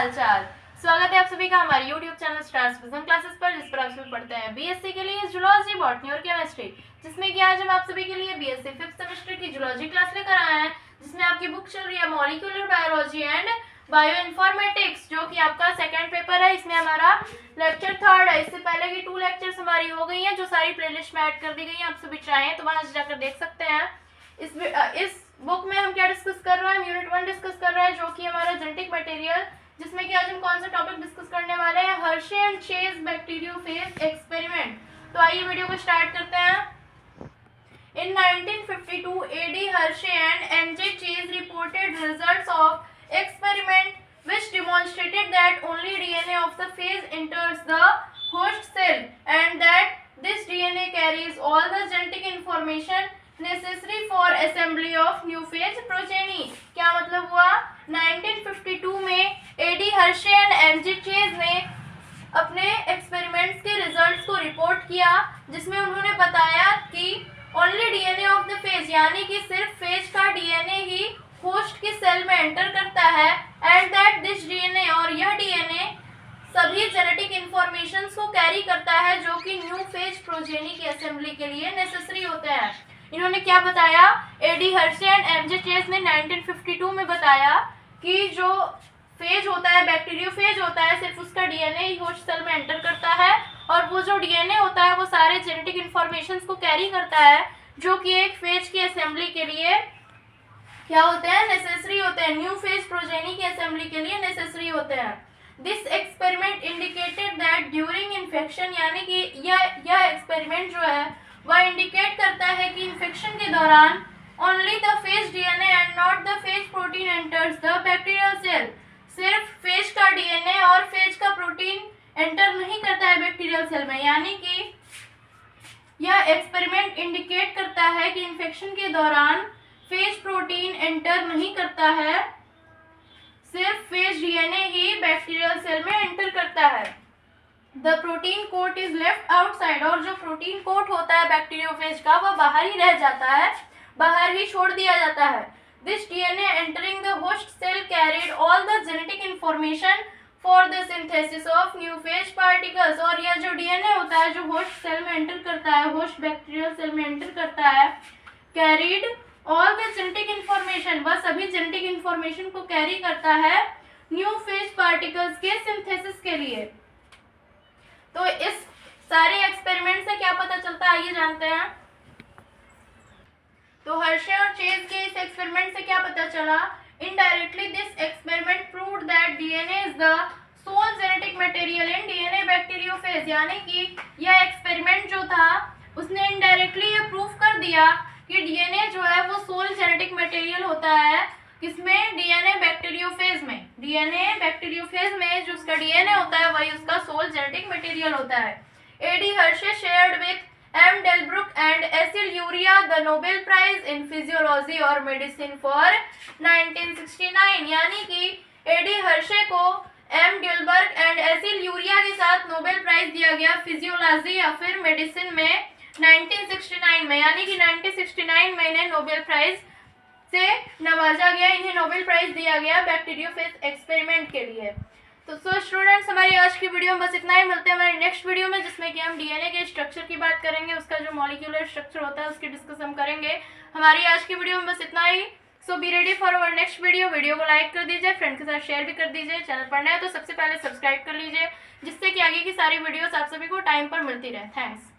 हालचाल। स्वागत है आप सभी का हमारे YouTube channel stars vision classes पर, जिस पर आप सभी पढ़ते हैं बीएससी के लिए जूलॉजी, बॉटनी और केमिस्ट्री, जिसमें कि आज हम आप सभी के लिए बीएससी 5th सेमेस्टर की जूलॉजी क्लास लेकर आए हैं, जिसमें आपकी बुक चल रही है molecular biology and bio informatics, जो कि आपका सेकंड पेपर है। इसमें हमारा लेक्चर 3rd है। इससे पहले की 2 लेक्चर्स हमारी हो गई हैं, जो सारी प्लेलिस्ट में ऐड कर दी गई हैं। आप सभी चाहें तो वहां जाकर देख सकते हैं। इस बुक में हम क्या डिस्कस कर रहे हैं, यूनिट 1 डिस्कस कर रहे हैं, जो कि हमारा जेनेटिक मटेरियल, जिसमें कि आज हम कौन सा टॉपिक डिस्कस करने वाले हैं, Hershey and chase bacteriophage experiment. तो आइए वीडियो को स्टार्ट करते हैं। In 1952, A.D. Hershey and M.J. Chase reported results of experiment which demonstrated that only DNA of the phage enters the host cell and that this DNA carries all the genetic information necessary for assembly of new phage progeny। क्या मतलब हुआ, 1952 में A.D. Hershey and M.J. Chase ने अपने experiments के results को report किया, जिसमें उन्होंने बताया कि only DNA of the phase, यानी कि सिर्फ फेज का डीएनए ही होस्ट की सेल में एंटर करता है, एंड दैट दिस डीएनए, और यह डीएनए सभी जेनेटिक इंफॉर्मेशन को कैरी करता है जो कि न्यू फेज प्रोजेनी की असेंबली के लिए नेसेसरी होते हैं। इन्होंने क्या बताया, A D Hershey and M J Chase ने 1952 में बताया कि जो फेज होता है, बैक्टीरियोफेज होता है, सिर्फ उसका डीएनए ही होस्ट सेल में एंटर करता है, और वो जो डीएनए होता है वो सारे जेनेटिक इंफॉर्मेशन को कैरी करता है जो कि एक फेज की असेंबली के लिए क्या होते हैं, नेसेसरी होते हैं, न्यू फेज प्रोजेनी की असेंबली के लिए नेसेसरी होते हैं। This experiment indicated that during infection, यानी कि यह एक्सपेरिमेंट जो है वह इंडिकेट करता है कि इन्फेक्शन के दौरान only the phage DNA and not the phage protein enters the bacterial cell, सिर्फ फेज का डीएनए और फेज का प्रोटीन एंटर नहीं करता है बैक्टीरियल सेल में। यानी कि यह एक्सपेरिमेंट इंडिकेट करता है कि इन्फेक्शन के दौरान फेज प्रोटीन एंटर नहीं करता है, सिर्फ फेज डीएनए ही बैक्टीरियल सेल में एंटर करता है। The protein coat is left outside, और जो प्रोटीन कोट होता है बैक्टीरियोफेज का वह बाहर ही रह जाता है, बाहर ही छोड़ दिया जाता है। This DNA entering the host cell carried all the genetic information for the synthesis of new phage particles। और यह जो DNA होता है जो होस्ट सेल में एंटर करता है, होस्ट बैक्टीरियल सेल में एंटर करता है, carried all the genetic information, वह सभी जेनेटिक इंफॉर्मेशन को कैरी करता है न्यू फेज पार्टिकल्स के सिंथेसिस के लिए। तो इस सारे एक्सपेरिमेंट से क्या पता चलता है, आइए जानते हैं। तो हर्शे और चेज के इस एक्सपेरिमेंट से क्या पता चला, indirectly this experiment proved that DNA is the sole genetic material in DNA bacteriophage. यानी कि यह एक्सपेरिमेंट जो था उसने इनडायरेक्टली ये प्रूव कर दिया कि डीएनए जो है वो सोल जेनेटिक मटेरियल होता है, किसमें, डीएनए बैक्टीरियोफेज में। डीएनए बैक्टीरियोफेज में जो उसका डीएनए होता है वही उसका सोल जेनेटिक मटेरियल होता है। A D Hershey shared with M. Delbruck and Cecil Urrea the Nobel Prize in Physiology और Medicine for 1969। यानी कि एडी हर्शे को M. Delbruck and Cecil Urrea के साथ नोबेल प्राइज दिया गया फिजियोलॉजी या फिर मेडिसिन में 1969 में, यानी कि 1969 में इन्हें नोबेल प्राइज से नवाजा गया, इन्हें नोबेल प्राइज दिया गया बैक्टीरियोफेज एक्सपेरिमेंट के लिए। तो स्टूडेंट्स, हमारी आज की वीडियो में बस इतना ही। मिलते हैं हमारी नेक्स्ट वीडियो में, जिसमें कि हम डीएनए के स्ट्रक्चर की बात करेंगे, उसका जो मॉलिक्यूलर स्ट्रक्चर होता है उसकी डिस्कस हम करेंगे। हमारी आज की वीडियो में बस इतना ही। So be ready for our next video. Video को लाइक कर दीजिए, फ्रेंड के साथ शेयर भी कर दीजिए। चैनल पर नए तो सबसे पहले सब्सक्राइब कर लीजिए, जिससे कि आगे की सारी वीडियोस आप सभी को टाइम पर मिलती रहे। थैंक्स।